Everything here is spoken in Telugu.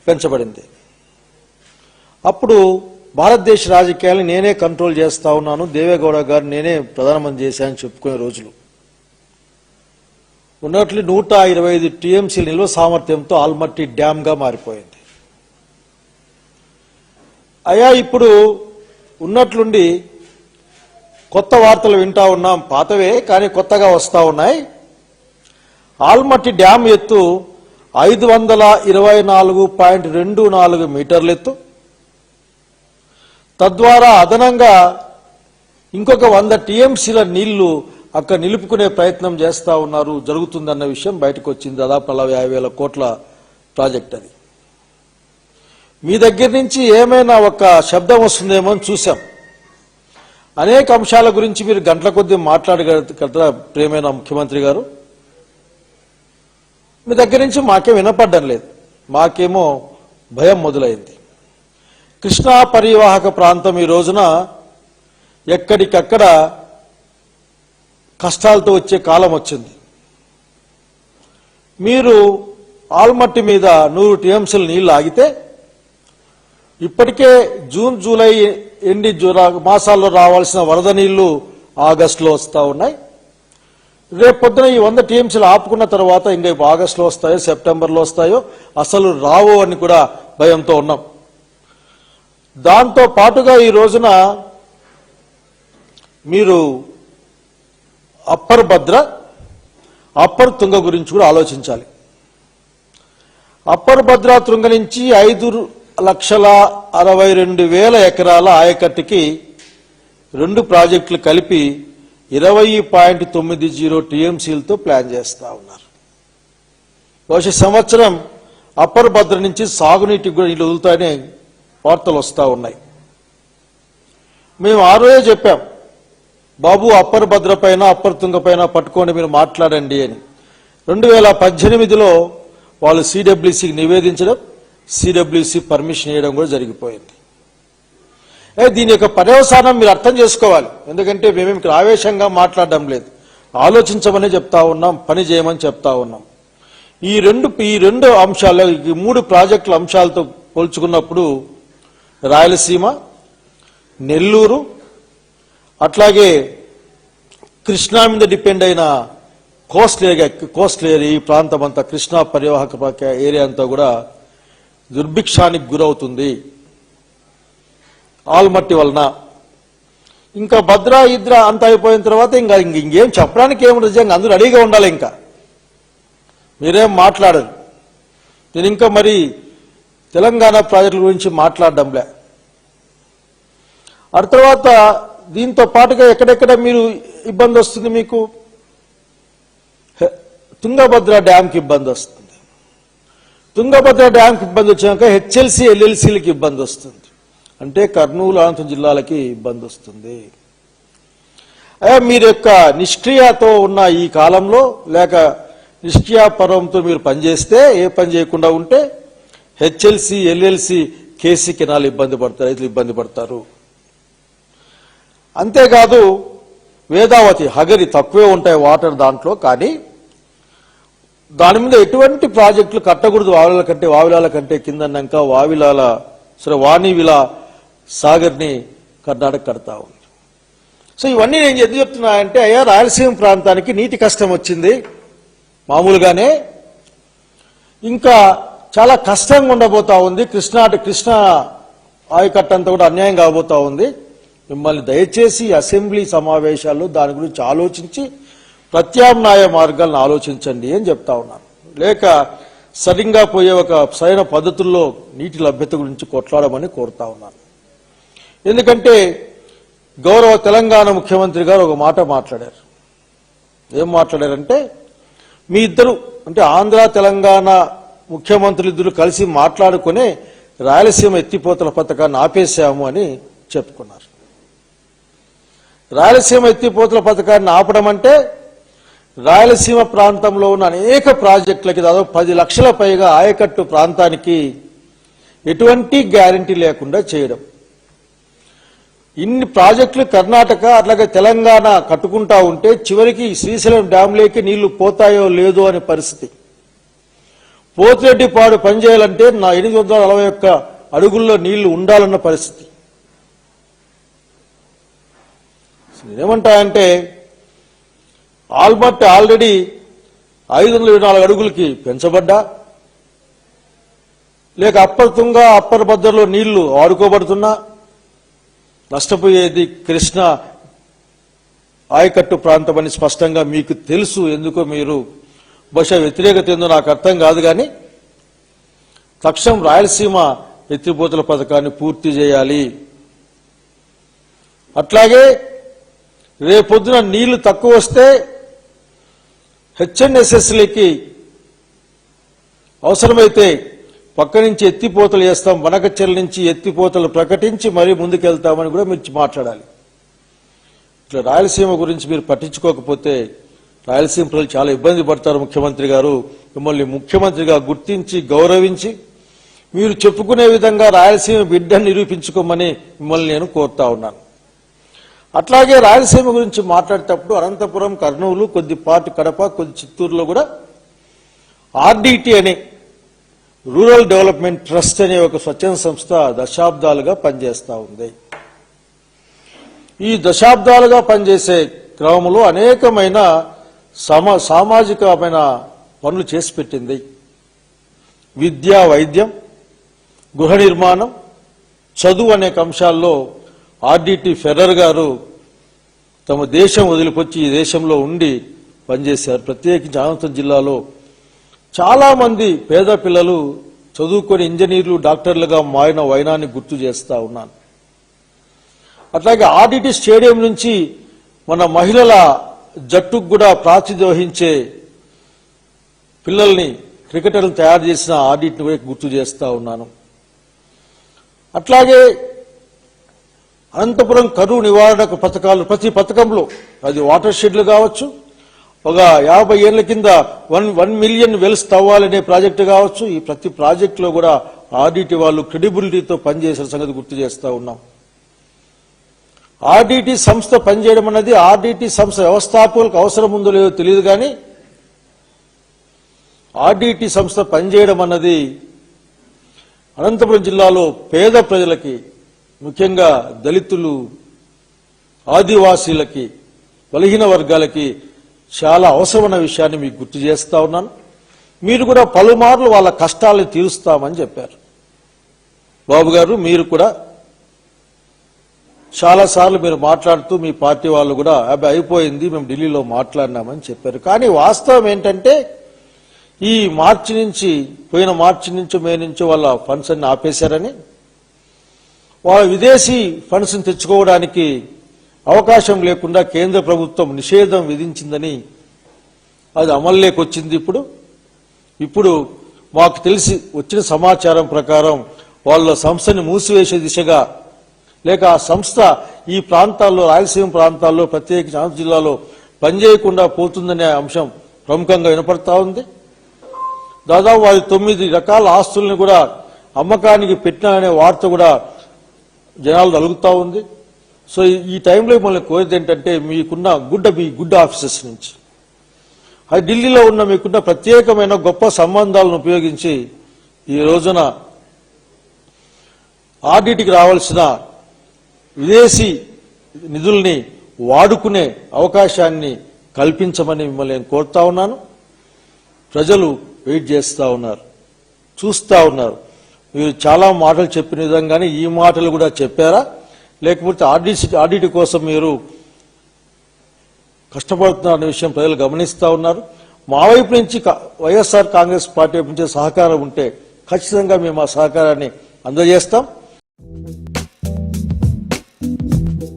పెంచబడింది. అప్పుడు భారతదేశ రాజకీయాలను నేనే కంట్రోల్ చేస్తా ఉన్నాను, దేవేగౌడ గారు నేనే ప్రధానమంత్రి చేశానని చెప్పుకునే రోజులు ఉన్నట్లు 125 టీఎంసీ నిల్వ సామర్థ్యంతో ఆల్మట్టి డ్యామ్గా మారిపోయింది. అయ్యా ఇప్పుడు ఉన్నట్లుండి కొత్త వార్తలు వింటా ఉన్నాం, పాతవే కానీ కొత్తగా వస్తూ ఉన్నాయి. ఆల్మట్టి డ్యామ్ ఎత్తు 524.24 మీటర్ల ఎత్తు, తద్వారా అదనంగా ఇంకొక 100 టీఎంసీల నీళ్లు అక్కడ నిలుపుకునే ప్రయత్నం చేస్తూ ఉన్నారు, జరుగుతుందన్న విషయం బయటకు వచ్చింది. దాదాపు 50,000 కోట్ల ప్రాజెక్ట్ అది. మీ దగ్గర నుంచి ఏమైనా ఒక శబ్దం వస్తుందేమో అని చూశాం. అనేక అంశాల గురించి మీరు గంటల కొద్దీ మాట్లాడగలరా ప్రియమైన ముఖ్యమంత్రి గారు? మీ దగ్గర నుంచి మాకేం వినపడ్డం లేదు, మాకేమో భయం మొదలైంది. కృష్ణా పరివాహక ప్రాంతం ఈ రోజున ఎక్కడికక్కడ కష్టాలతో వచ్చే కాలం వచ్చింది. మీరు ఆల్మట్టి మీద 100 టీఎంసీల నీళ్లు ఆగితే ఇప్పటికే జూన్ జూలై ఎండి మాసాల్లో రావాల్సిన వరద నీళ్లు ఆగస్టులో వస్తూ ఉన్నాయి. రేపు పొద్దున ఈ 100 టీఎంసీలు ఆపుకున్న తర్వాత ఇంకా ఆగస్టులో వస్తాయో సెప్టెంబర్లో వస్తాయో అసలు రావు అని కూడా భయంతో ఉన్నాం. దాంతో పాటుగా ఈ రోజున మీరు అప్పర్ భద్ర అప్పర్ తుంగ గురించి కూడా ఆలోచించాలి. అప్పర్ భద్ర తుంగ నుంచి 5,62,000 ఎకరాల ఆయకట్టుకి 2 ప్రాజెక్టులు కలిపి 20.90 టీఎంసీలతో ప్లాన్ చేస్తా ఉన్నారు. బహుశా సంవత్సరం అప్పర్ భద్ర నుంచి సాగునీటికి కూడా నీళ్ళు వదులుతాయనే వార్తలు వస్తూ ఉన్నాయి. మేము ఆ రోజే చెప్పాం, బాబు అప్పర్ భద్ర పైన అప్పర్ తుంగ పైన పట్టుకొని మీరు మాట్లాడండి అని. 2018లో వాళ్ళు సిడబ్ల్యూసీకి నివేదించడం, సిడబ్ల్యూసీ పర్మిషన్ ఇవ్వడం కూడా జరిగిపోయింది. దీని యొక్క పర్యవసానం మీరు అర్థం చేసుకోవాలి. ఎందుకంటే మేమేమి ఇక్కడ ఆవేశంగా మాట్లాడడం లేదు, ఆలోచించమని చెప్తా ఉన్నాం, పని చేయమని చెప్తా ఉన్నాం. ఈ రెండు అంశాలు, ఈ 3 ప్రాజెక్టుల అంశాలతో పోల్చుకున్నప్పుడు రాయలసీమ, నెల్లూరు, అట్లాగే కృష్ణా మీద డిపెండ్ అయిన కోస్టల్ ఏరియా, ఈ ప్రాంతం అంతా కృష్ణా పరివాహక ఏరియా అంతా కూడా దుర్భిక్షానికి గురవుతుంది ఆల్మట్టి వలన. ఇంకా భద్రా ఇద్రా అంత అయిపోయిన తర్వాత ఇంకేం చెప్పడానికి ఏముంటుంది? నిజంగా అందరూ రెడీగా ఉండాలి. ఇంకా మీరేం మాట్లాడరు. నేను ఇంకా మరి తెలంగాణ ప్రాజెక్టుల గురించి మాట్లాడడంలే. ఆ తర్వాత దీంతో పాటుగా ఎక్కడెక్కడ మీరు ఇబ్బంది వస్తుంది? మీకు తుంగభద్ర డ్యాంకి ఇబ్బంది వస్తుంది. తుంగభద్ర డ్యాంకి ఇబ్బంది వచ్చినాక హెచ్ఎల్సీ ఎల్ఎల్సీలకి ఇబ్బంది వస్తుంది. అంటే కర్నూలు, అనంతపురం జిల్లాలకి ఇబ్బంది వస్తుంది. మీరు యొక్క నిష్క్రియతో ఉన్న ఈ కాలంలో, లేక నిష్క్రియాపరంతో మీరు పనిచేస్తే, ఏ పని చేయకుండా ఉంటే హెచ్ఎల్సీ ఎల్ఎల్సీ కేసీ కెనాల్ ఇబ్బంది పడతారు, రైతులు ఇబ్బంది పడతారు. అంతేకాదు వేదావతి, హగరి తక్కువే ఉంటాయి వాటర్ దాంట్లో, కానీ దాని మీద ఎటువంటి ప్రాజెక్టులు కట్టకూడదు. వావిలాల కంటే కిందన్నాక వావిలాల వాణివిలా సాగర్ని కర్ణాటక కడతా ఉంది. సో ఇవన్నీ నేను ఎందుకు చెప్తున్నానంటే, అయ్యా రాయలసీమ ప్రాంతానికి నీటి కష్టం వచ్చింది మామూలుగానే, ఇంకా చాలా కష్టంగా ఉండబోతా ఉంది. కృష్ణా ఆయకట్ట అంతా కూడా అన్యాయం కాబోతా ఉంది. మిమ్మల్ని దయచేసి అసెంబ్లీ సమావేశాల్లో దాని గురించి ఆలోచించి ప్రత్యామ్నాయ మార్గాలను ఆలోచించండి అని చెప్తా ఉన్నాను. లేక సరిగ్గా పోయే ఒక సరైన పద్ధతుల్లో నీటి లభ్యత గురించి కొట్లాడమని కోరుతా ఉన్నాను. ఎందుకంటే గౌరవ తెలంగాణ ముఖ్యమంత్రి గారు ఒక మాట మాట్లాడారు. ఏం మాట్లాడారంటే, మీ ఇద్దరు అంటే ఆంధ్ర తెలంగాణ ముఖ్యమంత్రులు ఇద్దరు కలిసి మాట్లాడుకునే రాయలసీమ ఎత్తిపోతల పథకాన్ని ఆపేశాము అని చెప్పుకున్నారు. రాయలసీమ ఎత్తిపోతల పథకాన్ని ఆపడం అంటే రాయలసీమ ప్రాంతంలో ఉన్న అనేక ప్రాజెక్టులకి దాదాపు 10 లక్షల పైగా ఆయకట్టు ప్రాంతానికి ఎటువంటి గ్యారంటీ లేకుండా చేయడం. ఇన్ని ప్రాజెక్టులు కర్ణాటక అట్లాగే తెలంగాణ కట్టుకుంటా ఉంటే చివరికి శ్రీశైలం డ్యాంలోకి నీళ్లు పోతాయో లేదో అనే పరిస్థితి. పోతిరెడ్డిపాడు పనిచేయాలంటే నా 841 అడుగుల్లో నీళ్లు ఉండాలన్న పరిస్థితి. నేనేమంటానంటే ఆల్మట్ ఆల్రెడీ 524 అడుగులకి పెంచబడ్డా, లేక అప్పర్ తుంగ అప్పర్ భద్రలో నీళ్లు ఆడుకోబడుతున్నా నష్టపోయేది కృష్ణ ఆయకట్టు ప్రాంతం అని స్పష్టంగా మీకు తెలుసు. ఎందుకో మీరు బహుశా వ్యతిరేకత ఏందో నాకు అర్థం కాదు, కానీ తక్షణం రాయలసీమ ఎత్తిపోతల పథకాన్ని పూర్తి చేయాలి. అట్లాగే రేపొద్దున నీళ్లు తక్కువ వస్తే హెచ్ఎన్ఎస్ఎస్లకి అవసరమైతే పక్క నుంచి ఎత్తిపోతలు చేస్తాం, వనకచెర్ల నుంచి ఎత్తిపోతలు ప్రకటించి మరీ ముందుకెళ్తామని కూడా మీరు మాట్లాడాలి. ఇట్లా రాయలసీమ గురించి మీరు పట్టించుకోకపోతే రాయలసీమ ప్రజలు చాలా ఇబ్బంది పడతారు. ముఖ్యమంత్రి గారు మిమ్మల్ని ముఖ్యమంత్రిగా గుర్తించి గౌరవించి మీరు చెప్పుకునే విధంగా రాయలసీమ బిడ్డను నిరూపించుకోమని మిమ్మల్ని నేను కోరుతా ఉన్నాను. అట్లాగే రాయలసీమ గురించి మాట్లాడేటప్పుడు అనంతపురం, కర్నూలు, కొద్దిపాటి కడప, కొద్ది చిత్తూరులో కూడా ఆర్డీటీ అనే రూరల్ డెవలప్మెంట్ ట్రస్ట్ అనే ఒక స్వచ్ఛంద సంస్థ దశాబ్దాలుగా పనిచేస్తూ ఉంది. ఈ దశాబ్దాలుగా పనిచేసే క్రమంలో అనేకమైన సామాజికమైన పనులు చేసి పెట్టింది. విద్య, వైద్యం, గృహ నిర్మాణం, చదువు అనేక అంశాల్లో ఆర్డీటీ ఫెర్రర్ గారు తమ దేశం వదిలిపొచ్చి ఈ దేశంలో ఉండి పనిచేశారు. ప్రత్యేకించి అనంతపురం జిల్లాలో చాలా మంది పేద పిల్లలు చదువుకొని ఇంజనీర్లు, డాక్టర్లుగా మారిన వైనాన్ని గుర్తు చేస్తా ఉన్నాను. అట్లాగే ఆర్డీటీ స్టేడియం నుంచి మన మహిళల జట్టుకు కూడా ప్రాతినిధ్యం వహించే పిల్లల్ని, క్రికెటర్లు తయారు చేసిన ఆర్డీటీని కూడా గుర్తు చేస్తా ఉన్నాను. అట్లాగే అనంతపురం కరువు నివారణకు పథకాలు, ప్రతి పథకంలో అది వాటర్ షెడ్లు కావచ్చు, ఒక 50 ఏళ్ల కింద 1 మిలియన్ వెల్స్ తవ్వాలనే ప్రాజెక్టు కావచ్చు, ఈ ప్రతి ప్రాజెక్టులో కూడా ఆర్డీటీ వాళ్ళు క్రెడిబిలిటీతో పనిచేసిన సంగతి గుర్తు చేస్తా ఉన్నాం. ఆర్డీటీ సంస్థ పనిచేయడం అన్నది ఆర్డీటీ సంస్థ వ్యవస్థాపకులకు అవసరం ఉందో లేదో తెలియదు, కానీ ఆర్డీటీ సంస్థ పనిచేయడం అన్నది అనంతపురం జిల్లాలో పేద ప్రజలకి, ముఖ్యంగా దళితులు, ఆదివాసీలకి, బలహీన వర్గాలకి చాలా అవసరమైన విషయాన్ని మీకు గుర్తు చేస్తా ఉన్నాను. మీరు కూడా పలుమార్లు వాళ్ళ కష్టాలను తీరుస్తామని చెప్పారు. బాబు గారు, మీరు కూడా చాలాసార్లు మీరు మాట్లాడుతూ మీ పార్టీ వాళ్ళు కూడా అబ్బాయి అయిపోయింది, మేము ఢిల్లీలో మాట్లాడినామని చెప్పారు. కానీ వాస్తవం ఏంటంటే ఈ మార్చి నుంచి, పోయిన మార్చి నుంచి, మే నుంచి వాళ్ళ ఫండ్స్ అన్ని ఆపేశారని, వాళ్ళ విదేశీ ఫండ్స్ని తెచ్చుకోవడానికి అవకాశం లేకుండా కేంద్ర ప్రభుత్వం నిషేధం విధించిందని అది అమల్లోకి వచ్చింది. ఇప్పుడు మాకు తెలిసి వచ్చిన సమాచారం ప్రకారం వాళ్ళ సంస్థని మూసివేసే దిశగా, లేక ఆ సంస్థ ఈ ప్రాంతాల్లో, రాయలసీమ ప్రాంతాల్లో, ప్రత్యేకించి అనంతపురం జిల్లాలో పనిచేయకుండా పోతుందనే అంశం ప్రముఖంగా వినపడతా ఉంది. దాదాపు వారి 9 రకాల ఆస్తుల్ని కూడా అమ్మకానికి పెట్టినారనే వార్త కూడా జనాలు అలుగుతా ఉంది. సో ఈ టైంలో మిమ్మల్ని కోరేది ఏంటంటే, మీకున్న గుడ్ ఆఫీసర్స్ నుంచి, అది ఢిల్లీలో ఉన్న మీకున్న ప్రత్యేకమైన గొప్ప సంబంధాలను ఉపయోగించి ఈ రోజున ఆర్డీటీకి రావాల్సిన విదేశీ నిధుల్ని వాడుకునే అవకాశాన్ని కల్పించమని మిమ్మల్ని నేను కోరుతా ఉన్నాను. ప్రజలు వెయిట్ చేస్తూ ఉన్నారు, చూస్తూ ఉన్నారు. మీరు చాలా మాటలు చెప్పిన విధంగానే ఈ మాటలు కూడా చెప్పారా, లేకపోతే ఆర్డీటీ కోసం మీరు కష్టపడుతున్నారనే విషయం ప్రజలు గమనిస్తూ ఉన్నారు. మా వైపు నుంచి వైఎస్ఆర్ కాంగ్రెస్ పార్టీ వైపు నుంచి సహకారం ఉంటే ఖచ్చితంగా మేము ఆ సహకారాన్ని అందజేస్తాం.